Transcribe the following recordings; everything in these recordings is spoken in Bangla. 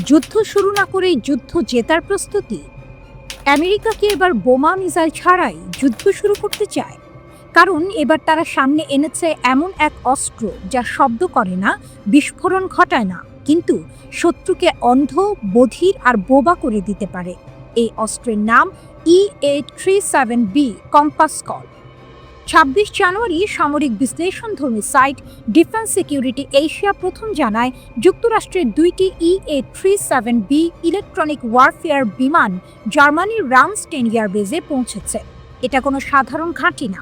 যুদ্ধ শুরু না করেই যুদ্ধ জেতার প্রস্তুতি। আমেরিকা কি এবার বোমা মিসাইল ছাড়াই যুদ্ধ শুরু করতে চায়? কারণ এবার তারা সামনে এনেছে এমন এক অস্ত্র যা শব্দ করে না, বিস্ফোরণ ঘটায় না, কিন্তু শত্রুকে অন্ধ, বধির আর বোবা করে দিতে পারে। এই অস্ত্রের নাম E-837B কম্পাস কল। ২৬ জানুয়ারি সামরিক বিশ্লেষণধর্মী সাইট ডিফেন্স সিকিউরিটি এশিয়া প্রথম জানায় যুক্তরাষ্ট্রের ২টি E-837B ইলেকট্রনিক ওয়ারফেয়ার বিমান জার্মানির রামস্টেইন এয়ারবেজে পৌঁছেছে। এটা কোনো সাধারণ ঘাঁটি না।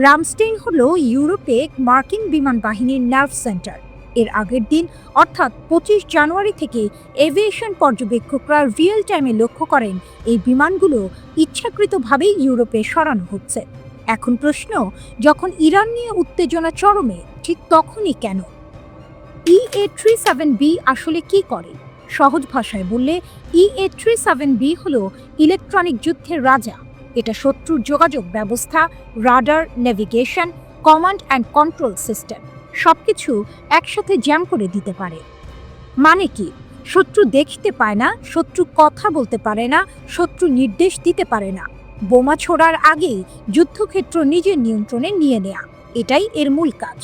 রামস্টেইন হলো ইউরোপে মার্কিন বিমান বাহিনীর নার্ভ সেন্টার। এর আগের দিন অর্থাৎ ২৫ জানুয়ারি থেকে এভিয়েশন পর্যবেক্ষকরা রিয়েল টাইমে লক্ষ্য করেন এই বিমানগুলো ইচ্ছাকৃতভাবেই ইউরোপে সরানো হচ্ছে। এখন প্রশ্ন, যখন ইরান নিয়ে উত্তেজনা চরমে, ঠিক তখনই কেন? E-837B আসলে কি করে? সহজ ভাষায় বললে E-837B হলো ইলেকট্রনিক যুদ্ধের রাজা। এটা শত্রুর যোগাযোগ ব্যবস্থা, radar, navigation, command and control system সবকিছু একসাথে জ্যাম করে দিতে পারে। মানে কি? শত্রু দেখতে পায় না, শত্রু কথা বলতে পারে না, শত্রু নির্দেশ দিতে পারে না। বোমা ছোড়ার আগেই যুদ্ধক্ষেত্র নিজের নিয়ন্ত্রণে নিয়ে নেয়া, এটাই এর মূল কাজ।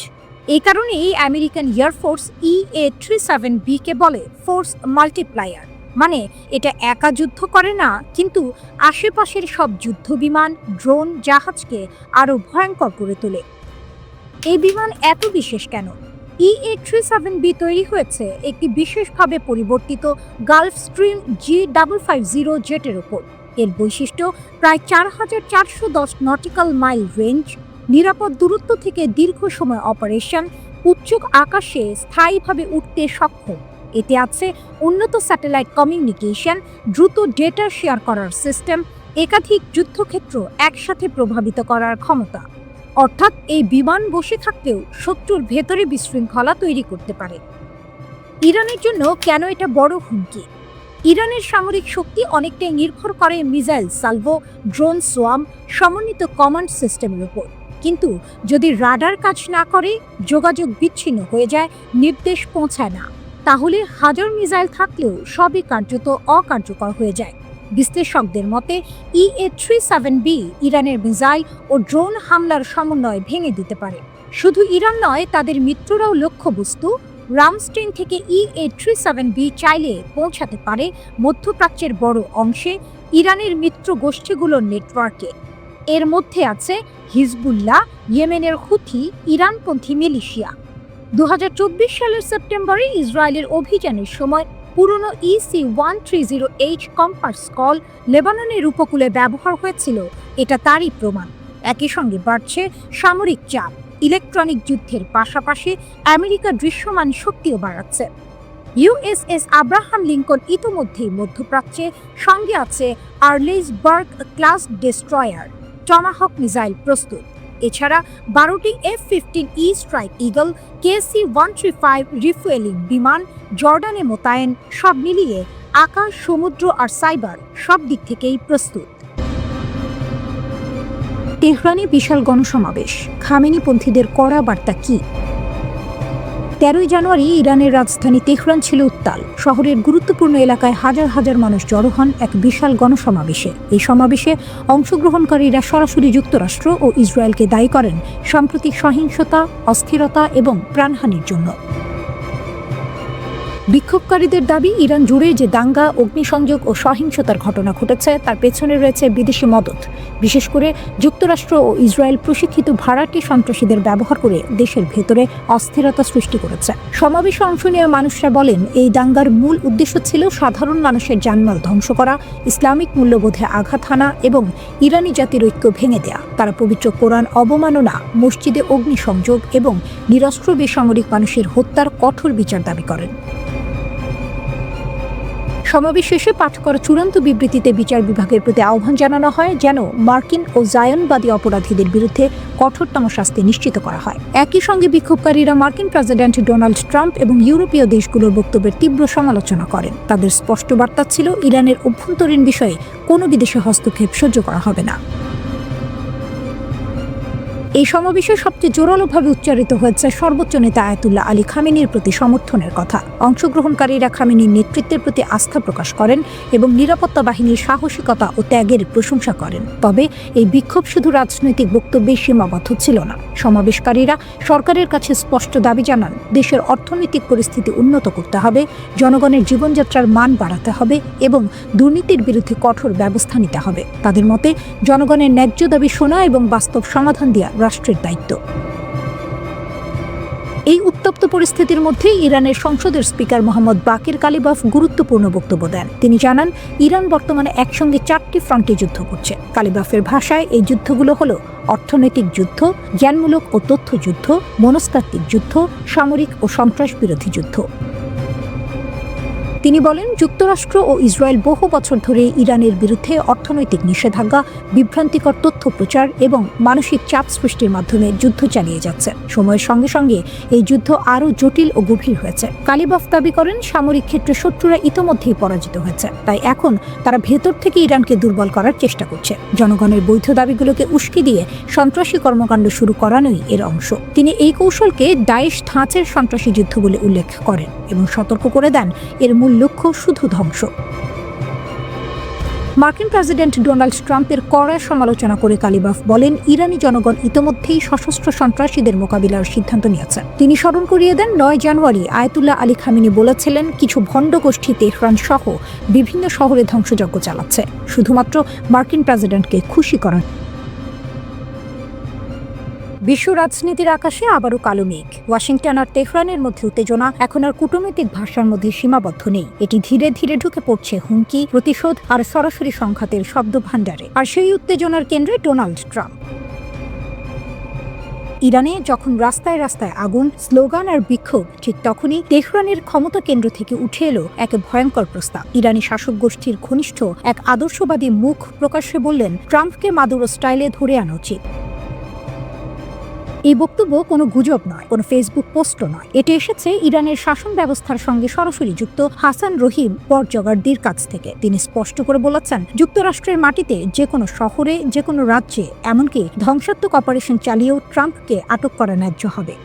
এই কারণেই আমেরিকান এয়ারফোর্স E-837B কে বলে ফোর্স মাল্টিপ্লায়ার। মানে এটা একা যুদ্ধ করে না, কিন্তু আশেপাশের সব যুদ্ধ বিমান, ড্রোন, জাহাজকে আরও ভয়ঙ্কর করে তোলে। এই বিমান এত বিশেষ কেন? E-837B তৈরি হয়েছে একটি বিশেষভাবে পরিবর্তিত গালফ স্ট্রিম G550 জেটের ওপর। এর বৈশিষ্ট্য প্রায় ৪,৪১০ নটিক্যাল মাইল রেঞ্জ, নিরাপদ দূরত্ব থেকে দীর্ঘ সময় অপারেশন, উচ্চ আকাশে স্থায়ীভাবে উঠতে সক্ষম। এতে আছে উন্নত স্যাটেলাইট কমিউনিকেশন, দ্রুত ডেটা শেয়ার করার সিস্টেম, একাধিক যুদ্ধক্ষেত্র একসাথে প্রভাবিত করার ক্ষমতা। অর্থাৎ এই বিমান বসে থাকলেও শত্রুর ভেতরে বিশৃঙ্খলা তৈরি করতে পারে। ইরানের জন্য কেন এটা বড় হুমকি? ইরানের সামরিক শক্তি অনেকটাই নির্ভর করে মিসাইল সালভো, ড্রোন সোয়াম, সমন্বিত কমান্ড সিস্টেমের উপর। কিন্তু যদি রাডার কাজ না করে, যোগাযোগ বিচ্ছিন্ন হয়ে যায়, নির্দেশ পৌঁছায় না, তাহলে হাজার মিসাইল থাকলেও সবই কার্যত অকার্যকর হয়ে যায়। বিশ্লেষকদের মতে E-837B ইরানের মিসাইল ও ড্রোন হামলার সমন্বয় ভেঙে দিতে পারে। শুধু ইরান নয়, তাদের মিত্ররাও লক্ষ্যবস্তু। রামস্টেইন থেকে E-837B চাইলে পৌঁছাতে পারে মধ্যপ্রাচ্যের বড় অংশে, ইরানের মিত্র গোষ্ঠীগুলোর নেটওয়ার্কে। এর মধ্যে আছে হিজবুল্লাহ, ইয়েমেনের হুথি, ইরানপন্থী মিলিশিয়া। ২০২৪ সালের সেপ্টেম্বরে ইসরায়েলের অভিযানের সময় পুরনো EC-130H কম্পাস কল লেবাননের উপকূলে ব্যবহার হয়েছিল, এটা তারই প্রমাণ। একই সঙ্গে বাড়ছে সামরিক চাপ। ইলেকট্রনিক যুদ্ধের পাশাপাশি আমেরিকা দৃশ্যমান শক্তিও বাড়াচ্ছে। USS আব্রাহাম লিঙ্কন ইতোমধ্যেই মধ্যপ্রাচ্যে, সঙ্গে আছে আর্লেসবার্গ ক্লাস ডেস্ট্রয়ার, টমাহক মিসাইল প্রস্তুত। এছাড়া 12টি F-15E strike eagle, KC-135 refuelling বিমান জর্ডানে মোতায়েন। সব মিলিয়ে আকাশ, সমুদ্র আর সাইবার সব দিক থেকেই প্রস্তুত। তেহরানে বিশাল গণসমাবেশ, খামেনিপন্থীদের কড়া বার্তা কি? ১৩ জানুয়ারি ইরানের রাজধানী তেহরান ছিল উত্তাল। শহরের গুরুত্বপূর্ণ এলাকায় হাজার হাজার মানুষ জড়ো হন এক বিশাল গণসমাবেশে। এই সমাবেশে অংশগ্রহণকারীরা সরাসরি যুক্তরাষ্ট্র ও ইসরায়েলকে দায়ী করেন সাম্প্রতিক সহিংসতা, অস্থিরতা এবং প্রাণহানির জন্য। বিক্ষোভকারীদের দাবি, ইরান জুড়ে যে দাঙ্গা, অগ্নিসংযোগ ও সহিংসতার ঘটনা ঘটেছে তার পেছনে রয়েছে বিদেশি মদত। বিশেষ করে যুক্তরাষ্ট্র ও ইসরায়েল প্রশিক্ষিত ভাড়াটে সন্ত্রাসীদের ব্যবহার করে দেশের ভেতরে অস্থিরতা সৃষ্টি করেছে। সমাবেশে অংশ নেওয়া মানুষরা বলেন, এই দাঙ্গার মূল উদ্দেশ্য ছিল সাধারণ মানুষের জানমাল ধ্বংস করা, ইসলামিক মূল্যবোধে আঘাত হানা এবং ইরানি জাতির ঐক্য ভেঙে দেয়া। তারা পবিত্র কোরআন অবমাননা, মসজিদে অগ্নিসংযোগ এবং নিরস্ত্র বেসামরিক মানুষের হত্যার কঠোর বিচার দাবি করেন। সমাবেশ শেষে পাঠ করা চূড়ান্ত বিবৃতিতে বিচার বিভাগের প্রতি আহ্বান জানানো হয় যেন মার্কিন ও জায়নবাদী অপরাধীদের বিরুদ্ধে কঠোরতম শাস্তি নিশ্চিত করা হয়। একই সঙ্গে বিক্ষোভকারীরা মার্কিন প্রেসিডেন্ট ডোনাল্ড ট্রাম্প এবং ইউরোপীয় দেশগুলোর বক্তব্যের তীব্র সমালোচনা করেন। তাদের স্পষ্ট বার্তা ছিল, ইরানের অভ্যন্তরীণ বিষয়ে কোনো বিদেশি হস্তক্ষেপ সহ্য করা হবে না। এই সমাবেশে সবচেয়ে জোরালোভাবে উচ্চারিত হয়েছে সর্বোচ্চ নেতা আয়াতুল্লাহ আলী খামেনির প্রতি সমর্থনের কথা। অংশগ্রহণকারীরা খামেনির নেতৃত্বের প্রতি আস্থা প্রকাশ করেন এবং নিরাপত্তা বাহিনীর সাহসিকতা ও ত্যাগের প্রশংসা করেন। তবে এই বিক্ষোভ শুধু রাজনৈতিক বক্তব্যে সীমাবদ্ধ ছিল না। সমাবেশকারীরা সরকারের কাছে স্পষ্ট দাবি জানান, দেশের অর্থনৈতিক পরিস্থিতি উন্নত করতে হবে, জনগণের জীবনযাত্রার মান বাড়াতে হবে এবং দুর্নীতির বিরুদ্ধে কঠোর ব্যবস্থা নিতে হবে। তাদের মতে জনগণের ন্যায্য দাবি শোনা এবং বাস্তব সমাধান দেওয়া রাষ্ট্রের দায়িত্ব। এই উত্তপ্ত পরিস্থিতির মধ্যে ইরানের সংসদের স্পিকার মোহাম্মদ বাকির কালিবাফ গুরুত্বপূর্ণ বক্তব্য দেন। তিনি জানান, ইরান বর্তমানে একসঙ্গে 4টি ফ্রন্টে যুদ্ধ করছে। কালিবাফের ভাষায় এই যুদ্ধগুলো হলো অর্থনৈতিক যুদ্ধ, জ্ঞানমূলক ও তথ্য যুদ্ধ, মনস্তাত্ত্বিক যুদ্ধ, সামরিক ও সন্ত্রাস বিরোধী যুদ্ধ। তিনি বলেন, যুক্তরাষ্ট্র ও ইসরায়েল বহু বছর ধরে ইরানের বিরুদ্ধে অর্থনৈতিক নিষেধাজ্ঞা, বিভ্রান্তিকর তথ্য প্রচার এবং মানসিক চাপ সৃষ্টির মাধ্যমে যুদ্ধ চালিয়ে যাচ্ছে। সময়ের সঙ্গে সঙ্গে এই যুদ্ধ আরও জটিল ও গভীর হয়েছে। কালিবাফ দাবি করেন, সামরিক ক্ষেত্রে শত্রুরা ইতোমধ্যেই পরাজিত হয়েছে, তাই এখন তারা ভেতর থেকে ইরানকে দুর্বল করার চেষ্টা করছে। জনগণের বৈধ দাবিগুলোকে উস্কে দিয়ে সন্ত্রাসী কর্মকাণ্ড শুরু করানোই এর অংশ। তিনি এই কৌশলকে দায়েশ ধাঁচের সন্ত্রাসী যুদ্ধ বলে উল্লেখ করেন এবং সতর্ক করে দেন, এর মূল লক্ষ্য শুধু ধ্বংস। মার্কিন প্রেসিডেন্ট ডোনাল্ড ট্রাম্পের কড়া সমালোচনা করে কালিবাফ বলেন, ইরানি জনগণ ইতোমধ্যেই সশস্ত্র সন্ত্রাসীদের মোকাবিলার সিদ্ধান্ত নিয়েছে। তিনি স্মরণ করিয়ে দেন, 9 জানুয়ারি আয়াতুল্লাহ আলী খামেনি বলেছিলেন, কিছু ভণ্ড গোষ্ঠী তেহরান সহ বিভিন্ন শহরে ধ্বংসযজ্ঞ চালাচ্ছে শুধুমাত্র মার্কিন প্রেসিডেন্টকে খুশি করার। বিশ্ব রাজনীতির আকাশে আবারও কালো মেঘ। ওয়াশিংটন আর তেহরানের মধ্যে উত্তেজনা এখন আর কূটনৈতিক ভাষার মধ্যে সীমাবদ্ধ নেই। এটি ধীরে ধীরে ঢুকে পড়ছে হুমকি, প্রতিশোধ আর সরাসরি সংঘাতের শব্দ ভাণ্ডারে। আর সেই উত্তেজনার কেন্দ্রে ডোনাল্ড ট্রাম্প। ইরানে যখন রাস্তায় রাস্তায় আগুন, স্লোগান আর বিক্ষোভ, ঠিক তখনই তেহরানের ক্ষমতা কেন্দ্র থেকে উঠে এলো এক ভয়ঙ্কর প্রস্তাব। ইরানি শাসক গোষ্ঠীর ঘনিষ্ঠ এক আদর্শবাদী মুখ প্রকাশ্যে বললেন, ট্রাম্পকে মাদুরো স্টাইলে ধরে আনা উচিত। এই বক্তব্য কোনো গুজব নয়, কোনো ফেসবুক পোস্টও নয়। এটি এসেছে ইরানের শাসন ব্যবস্থার সঙ্গে সরাসরি যুক্ত হাসান রহিম পরজগার্দির কাছ থেকে। তিনি স্পষ্ট করে বলেছেন, যুক্তরাষ্ট্রের মাটিতে যে কোনো শহরে, যে কোনো রাজ্যে, এমনকি ধ্বংসাত্মক অপারেশন চালিয়েও ট্রাম্পকে আটক করা ন্যায্য হবে।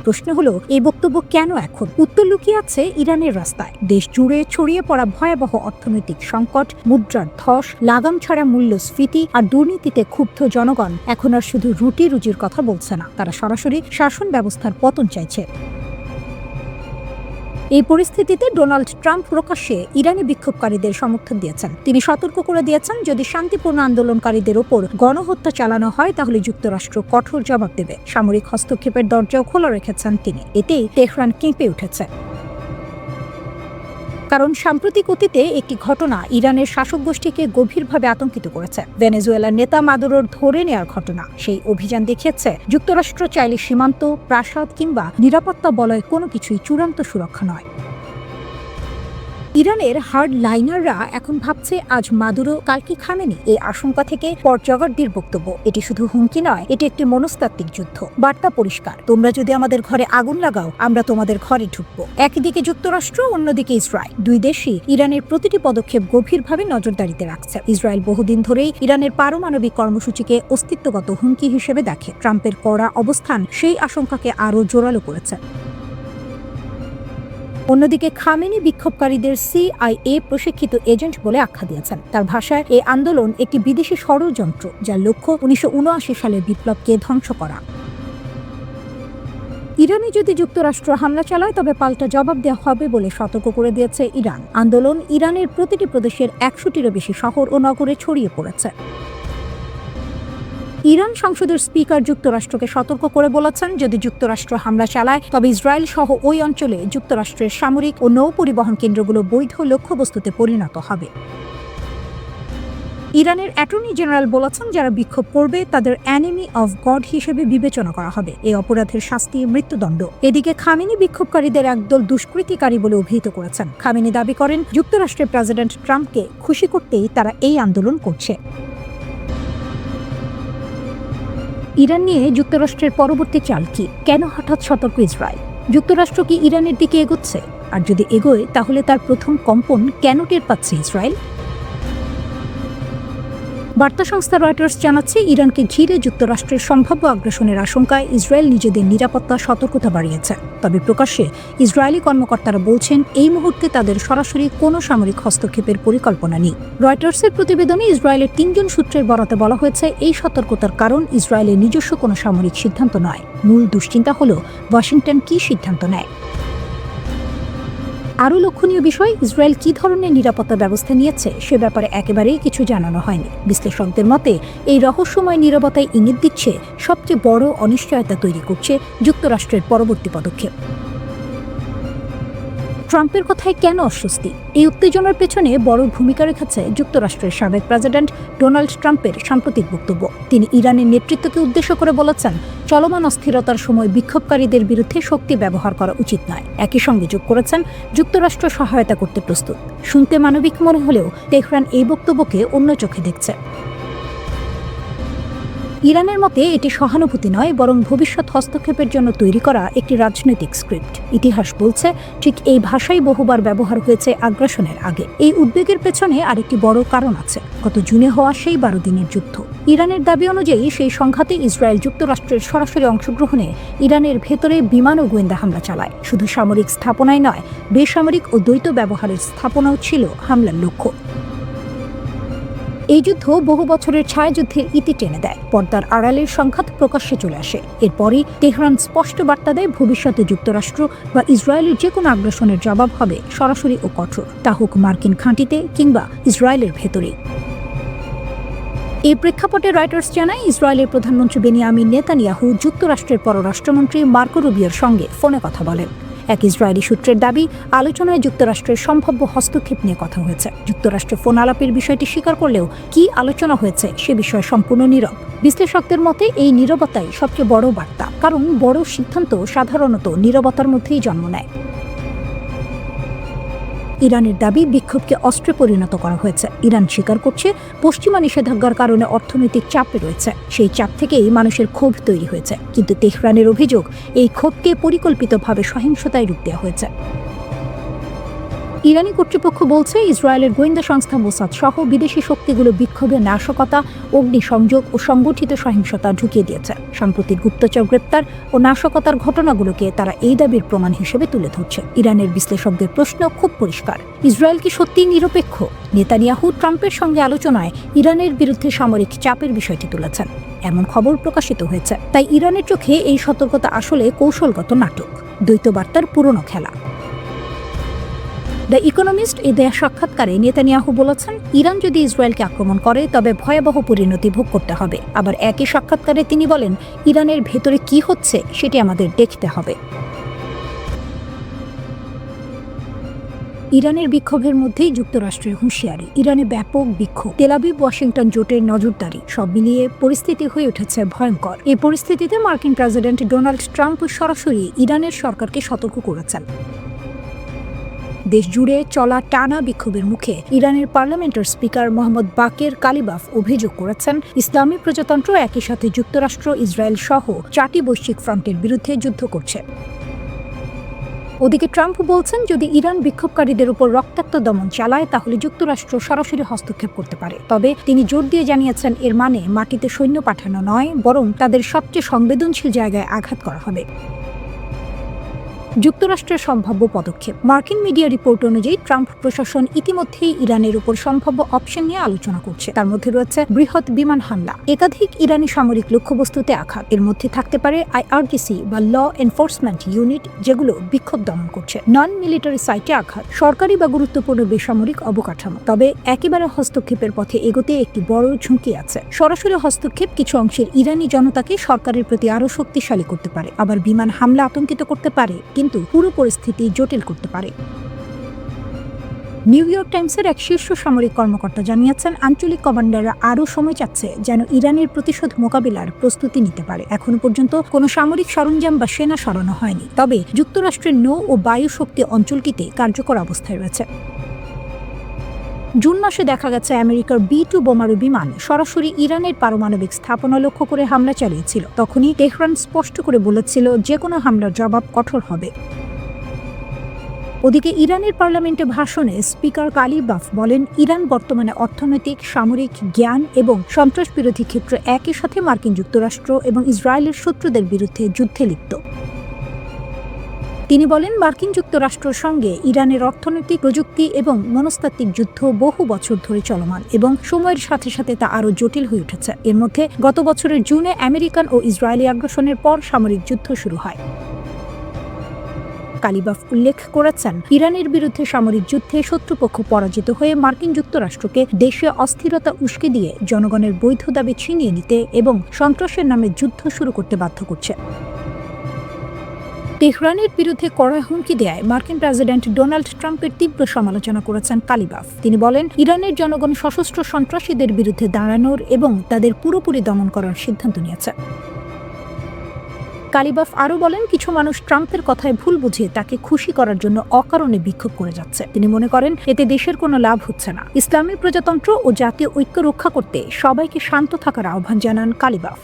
প্রশ্ন হলো, এই বক্তব্য কেন এখন? উত্তর লুকিয়ে আছে ইরানের রাস্তায়। দেশ জুড়ে ছড়িয়ে পড়া ভয়াবহ অর্থনৈতিক সংকট, মুদ্রার ধস, লাগাম ছাড়া মূল্যস্ফীতি আর দুর্নীতিতে ক্ষুব্ধ জনগণ এখন আর শুধু রুটি রুজির কথা বলছে না, তারা সরাসরি শাসন ব্যবস্থার পতন চাইছে। এই পরিস্থিতিতে ডোনাল্ড ট্রাম্প প্রকাশ্যে ইরানি বিক্ষোভকারীদের সমর্থন দিয়েছেন। তিনি সতর্ক করে দিয়েছেন, যদি শান্তিপূর্ণ আন্দোলনকারীদের ওপর গণহত্যা চালানো হয় তাহলে যুক্তরাষ্ট্র কঠোর জবাব দেবে। সামরিক হস্তক্ষেপের দরজাও খোলা রেখেছেন তিনি। এতেই তেহরান কেঁপে উঠেছে। কারণ সাম্প্রতিক অতীতে একটি ঘটনা ইরানের শাসক গোষ্ঠীকে গভীরভাবে আতঙ্কিত করেছে। ভেনেজুয়েলার নেতা মাদুরোর ধরে নেওয়ার ঘটনা। সেই অভিযান দেখিয়েছে, যুক্তরাষ্ট্র চাইলে সীমান্ত, প্রাসাদ কিংবা নিরাপত্তা বলয় কোনো কিছুই চূড়ান্ত সুরক্ষা নয়। ইরানের হার্ড লাইনাররা এখন ভাবছে, আজ মাদুরো, কালকে খামেনি। এই আশঙ্কা থেকে পরজগার্দির বক্তব্য, এটি শুধু হুমকি নয়, এটি একটি মনস্তাত্ত্বিক যুদ্ধ। বার্তা পরিষ্কার, তোমরা যদি আমাদের ঘরে আগুন লাগাও, আমরা তোমাদের ঘরে ঢুকবো। একদিকে যুক্তরাষ্ট্র, অন্যদিকে ইসরায়েল। দুই দেশই ইরানের প্রতিটি পদক্ষেপ গভীরভাবে নজরদারিতে রাখছে। ইসরায়েল বহুদিন ধরেই ইরানের পারমাণবিক কর্মসূচিকে অস্তিত্বগত হুমকি হিসেবে দেখে। ট্রাম্পের কড়া অবস্থান সেই আশঙ্কাকে আরও জোরালো করেছে। অন্যদিকে খামেনি বিক্ষোভকারীদের CIA প্রশিক্ষিত এজেন্ট বলে আখ্যা দিয়েছেন। তার ভাষায়, এই আন্দোলন একটি বিদেশি ষড়যন্ত্র, যার লক্ষ্য 1979 সালের বিপ্লবকে ধ্বংস করা। ইরানে যদি যুক্তরাষ্ট্র হামলা চালায় তবে পাল্টা জবাব দেওয়া হবে বলে সতর্ক করে দিয়েছে ইরান। আন্দোলন ইরানের প্রতিটি প্রদেশের 100টিরও বেশি শহর ও নগরে ছড়িয়ে পড়েছে। ইরান সংসদের স্পিকার যুক্তরাষ্ট্রকে সতর্ক করে বলেছেন, যদি যুক্তরাষ্ট্র হামলা চালায় তবে ইসরায়েল সহ ওই অঞ্চলে যুক্তরাষ্ট্রের সামরিক ও নৌ পরিবহন কেন্দ্রগুলো বৈধ লক্ষ্যবস্তুতে পরিণত হবে। ইরানের অ্যাটর্নি জেনারেল বলেছেন, যারা বিক্ষোভ করবে তাদের এনিমি অফ গড হিসেবে বিবেচনা করা হবে। এই অপরাধের শাস্তি মৃত্যুদণ্ড। এদিকে খামেনি বিক্ষোভকারীদের একদল দুষ্কৃতিকারী বলে অভিহিত করেছেন। খামেনি দাবি করেন, যুক্তরাষ্ট্রের প্রেসিডেন্ট ট্রাম্পকে খুশি করতেই তারা এই আন্দোলন করছে। ইরান নিয়ে যুক্তরাষ্ট্রের পরবর্তী চাল কি? কেন হঠাৎ সতর্ক ইসরায়েল? যুক্তরাষ্ট্র কি ইরানের দিকে এগোচ্ছে? আর যদি এগোয় তাহলে তার প্রথম কম্পন কেন টের পাচ্ছে ইসরায়েল? বার্তা সংস্থা রয়টার্স জানাচ্ছে, ইরানকে ঘিরে যুক্তরাষ্ট্রের সম্ভাব্য আগ্রাসনের আশঙ্কায় ইসরায়েল নিজেদের নিরাপত্তা সতর্কতা বাড়িয়েছে। তবে প্রকাশ্যে ইসরায়েলি কর্মকর্তারা বলছেন, এই মুহূর্তে তাদের সরাসরি কোনো সামরিক হস্তক্ষেপের পরিকল্পনা নেই। রয়টার্সের প্রতিবেদনে ইসরায়েলের 3 জন সূত্রের বরাতে বলা হয়েছে, এই সতর্কতার কারণ ইসরায়েলের নিজস্ব কোনো সামরিক সিদ্ধান্ত নয়। মূল দুশ্চিন্তা হল ওয়াশিংটন কী সিদ্ধান্ত নেয়। আরও লক্ষণীয় বিষয়, ইসরায়েল কী ধরনের নিরাপত্তা ব্যবস্থা নিয়েছে সে ব্যাপারে একেবারেই কিছু জানানো হয়নি। বিশ্লেষকদের মতে, এই রহস্যময় নীরবতায় ইঙ্গিত দিচ্ছে সবচেয়ে বড় অনিশ্চয়তা তৈরি করছে যুক্তরাষ্ট্রের পরবর্তী পদক্ষেপ। ট্রাম্পের কথায় কেন অস্বস্তি? এই উত্তেজনার পেছনে বড় ভূমিকা রেখেছে যুক্তরাষ্ট্রের সাবেক প্রেসিডেন্ট ডোনাল্ড ট্রাম্পের সাম্প্রতিক বক্তব্য। তিনি ইরানের নেতৃত্বকে উদ্দেশ্য করে বলেছেন, চলমান অস্থিরতার সময় বিক্ষোভকারীদের বিরুদ্ধে শক্তি ব্যবহার করা উচিত নয়। একই সঙ্গে যোগ করেছেন, যুক্তরাষ্ট্র সহায়তা করতে প্রস্তুত। শুনতে মানবিক মনে হলেও তেহরান এই বক্তব্যকে অন্য চোখে দেখছে। ইরানের মতে এটি সহানুভূতি নয়, বরং ভবিষ্যৎ হস্তক্ষেপের জন্য তৈরি করা একটি রাজনৈতিক স্ক্রিপ্ট। ইতিহাস বলছে, ঠিক এই ভাষাই বহুবার ব্যবহার হয়েছে আগ্রাসনের আগে। এই উদ্বেগের পেছনে আরেকটি বড় কারণ আছে, গত জুনে হওয়া সেই 12 দিনের যুদ্ধ। ইরানের দাবি অনুযায়ী সেই সংঘাতে ইসরায়েল যুক্তরাষ্ট্রের সরাসরি অংশগ্রহণে ইরানের ভেতরে বিমান ও গোয়েন্দা হামলা চালায়। শুধু সামরিক স্থাপনায় নয়, বেসামরিক ও দ্বৈত ব্যবহারের স্থাপনাও ছিল হামলার লক্ষ্য। এই যুদ্ধ বহু বছরের ছায়াযুদ্ধের ইতি টেনে দেয়। পর্দার আড়ালের সংঘাত প্রকাশ্যে চলে আসে। এরপরই তেহরান স্পষ্ট বার্তা দেয়, ভবিষ্যতে যুক্তরাষ্ট্র বা ইসরায়েলের যে কোনো আগ্রাসনের জবাব হবে সরাসরি ও কঠোর, তা হোক মার্কিন ঘাঁটিতে কিংবা ইসরায়েলের ভেতরেই। এই প্রেক্ষাপটে রয়টার্স জানায়, ইসরায়েলের প্রধানমন্ত্রী বেনিয়ামিন নেতানিয়াহু যুক্তরাষ্ট্রের পররাষ্ট্রমন্ত্রী মার্কো রুবিওর সঙ্গে ফোনে কথা বলেন। এক ইসরায়েলি সূত্রের দাবি, আলোচনায় যুক্তরাষ্ট্রের সম্ভাব্য হস্তক্ষেপ নিয়ে কথা হয়েছে। যুক্তরাষ্ট্র ফোন আলাপের বিষয়টি স্বীকার করলেও কি আলোচনা হয়েছে সে বিষয়ে সম্পূর্ণ নীরব। বিশ্লেষকদের মতে, এই নীরবতাই সবচেয়ে বড় বার্তা, কারণ বড় সিদ্ধান্ত সাধারণত নীরবতার মধ্যেই জন্ম নেয়। ইরানের দাবি, বিক্ষোভকে অস্ত্রে পরিণত করা হয়েছে। ইরান স্বীকার করছে, পশ্চিমা নিষেধাজ্ঞার কারণে অর্থনৈতিক চাপে রয়েছে। সেই চাপ থেকেই মানুষের ক্ষোভ তৈরি হয়েছে। কিন্তু তেহরানের অভিযোগ, এই ক্ষোভকে পরিকল্পিতভাবে সহিংসতায় রূপ দেওয়া হয়েছে। ইরানি কর্তৃপক্ষ বলছে, ইসরায়েলের গোয়েন্দা সংস্থা মোসাদ সহ বিদেশি শক্তিগুলো বিক্ষোভে নাশকতা, অগ্নিসংযোগ ও সংগঠিত সহিংসতা ঢুকিয়ে দিয়েছে। সাম্প্রতিক গুপ্তচর গ্রেপ্তার ও নাশকতার ঘটনাগুলোকে তারা এই দাবির প্রমাণ হিসেবে তুলে ধরছে। ইরানের বিশ্লেষকদের প্রশ্ন খুব পরিষ্কার, ইসরায়েল কি সত্যিই নিরপেক্ষ? নেতানিয়াহু ট্রাম্পের সঙ্গে আলোচনায় ইরানের বিরুদ্ধে সামরিক চাপের বিষয়টি তুলেছেন, এমন খবর প্রকাশিত হয়েছে। তাই ইরানের চোখে এই সতর্কতা আসলে কৌশলগত নাটক, দ্বৈত বার্তার পুরনো খেলা। দ্য ইকোনমিস্ট এ দেয়া সাক্ষাৎকারে নেতানিয়াহু বলেছেন, ইরান যদি ইসরায়েলকে আক্রমণ করে তবে ভয়াবহ পরিণতি ভোগ করতে হবে। আবার একই সাক্ষাৎকারে তিনি বলেন, ইরানের ভেতরে কি হচ্ছে সেটি আমাদের দেখতে হবে। ইরানের বিক্ষোভের মধ্যেই যুক্তরাষ্ট্রের হুঁশিয়ারি। ইরানে ব্যাপক বিক্ষোভ, তেল আবিব ওয়াশিংটন জোটের নজরদারি, সব মিলিয়ে পরিস্থিতি হয়ে উঠেছে ভয়ঙ্কর। এই পরিস্থিতিতে মার্কিন প্রেসিডেন্ট ডোনাল্ড ট্রাম্প সরাসরি ইরানের সরকারকে সতর্ক করেছেন। দেশ জুড়ে চলা টানা বিক্ষোভের মুখে ইরানের পার্লামেন্টের স্পিকার মোহাম্মদ বাকের কালিবাফ অভিযোগ করেছেন, ইসলামী প্রজাতন্ত্র একই সাথে যুক্তরাষ্ট্র, ইসরায়েল সহ 4টি বৈশ্বিক ফ্রন্টের বিরুদ্ধে যুদ্ধ করছে। ওদিকে ট্রাম্প বলছেন, যদি ইরান বিক্ষোভকারীদের উপর রক্তাক্ত দমন চালায় তাহলে যুক্তরাষ্ট্র সরাসরি হস্তক্ষেপ করতে পারে। তবে তিনি জোর দিয়ে জানিয়েছেন, এর মানে মাটিতে সৈন্য পাঠানো নয়, বরং তাদের সবচেয়ে সংবেদনশীল জায়গায় আঘাত করা হবে। যুক্তরাষ্ট্রের সম্ভাব্য পদক্ষেপ। মার্কিন মিডিয়া রিপোর্ট অনুযায়ী ট্রাম্প প্রশাসন ইতিমধ্যেই ইরানের উপর সম্ভাব্য অপশন নিয়ে আলোচনা করছে। তার মধ্যে রয়েছে বৃহৎ বিমান হামলা, একাধিক ইরানি সামরিক লক্ষ্যবস্তুতে আঘাত। এর মধ্যে থাকতে পারে IRGC বা ল এনফোর্সমেন্ট ইউনিট, যেগুলো বিক্ষোভ দমন করছে, নন মিলিটারি সাইটে আঘাত, সরকারি বা গুরুত্বপূর্ণ বেসামরিক অবকাঠামো। তবে একেবারে হস্তক্ষেপের পথে এগোতে একটি বড় ঝুঁকি আছে। সরাসরি হস্তক্ষেপ কিছু অংশের ইরানি জনতাকে সরকারের প্রতি আরও শক্তিশালী করতে পারে, আবার বিমান হামলা আতঙ্কিত করতে পারে, কিন্তু পুরো পরিস্থিতি জটিল করতে পারে। নিউ ইয়র্ক টাইমসের এক শীর্ষ সামরিক কর্মকর্তা জানিয়েছেন, আঞ্চলিক কমান্ডাররা আরও সময় চাচ্ছে যেন ইরানের প্রতিশোধ মোকাবিলার প্রস্তুতি নিতে পারে। এখনো পর্যন্ত কোনো সামরিক সরঞ্জাম বা সেনা সরানো হয়নি, তবে যুক্তরাষ্ট্রের নৌ ও বায়ু শক্তি অঞ্চলটিতে কার্যকর অবস্থায় রয়েছে। জুন মাসে দেখা গেছে আমেরিকার B-2 বোমারু বিমান সরাসরি ইরানের পারমাণবিক স্থাপনা লক্ষ্য করে হামলা চালিয়েছিল। তখনই তেহরান স্পষ্ট করে বলেছিল, যে কোনো হামলার জবাব কঠোর হবে। ওদিকে ইরানের পার্লামেন্টে ভাষণে স্পিকার কালিবাফ বলেন, ইরান বর্তমানে অর্থনৈতিক, সামরিক, জ্ঞান এবং সন্ত্রাস বিরোধী ক্ষেত্রে একই সাথে মার্কিন যুক্তরাষ্ট্র এবং ইসরায়েলের শত্রুদের বিরুদ্ধে যুদ্ধে লিপ্ত। তিনি বলেন, মার্কিন যুক্তরাষ্ট্রের সঙ্গে ইরানের অর্থনৈতিক, প্রযুক্তি এবং মনস্তাত্ত্বিক যুদ্ধ বহু বছর ধরে চলমান এবং সময়ের সাথে সাথে তা আরও জটিল হয়ে উঠেছে। এর মধ্যে গত বছরের জুনে আমেরিকান ও ইসরায়েলি আগ্রাসনের পর সামরিক যুদ্ধ শুরু হয়। কালিবাফ উল্লেখ করেছেন, ইরানের বিরুদ্ধে সামরিক যুদ্ধে শত্রুপক্ষ পরাজিত হয়ে মার্কিন যুক্তরাষ্ট্রকে দেশে অস্থিরতা উস্কে দিয়ে জনগণের বৈধ দাবি ছিনিয়ে নিতে এবং সন্ত্রাসের নামে যুদ্ধ শুরু করতে বাধ্য করছে। তেহরানের বিরুদ্ধে কড়া হুমকি দেয় মার্কিন প্রেসিডেন্ট ডোনাল্ড ট্রাম্পের তীব্র সমালোচনা করেছেন কালিবাফ। তিনি বলেন, ইরানের জনগণ সশস্ত্র সন্ত্রাসীদের বিরুদ্ধে দাঁড়ানোর এবং তাদের পুরোপুরি দমন করার সিদ্ধান্ত নিয়েছে। কালিবাফ আরও বলেন, কিছু মানুষ ট্রাম্পের কথায় ভুল বুঝে তাকে খুশি করার জন্য অকারণে বিক্ষোভ করে যাচ্ছে। তিনি মনে করেন, এতে দেশের কোনো লাভ হচ্ছে না। ইসলামী প্রজাতন্ত্র ও জাতীয় ঐক্য রক্ষা করতে সবাইকে শান্ত থাকার আহ্বান জানান কালিবাফ।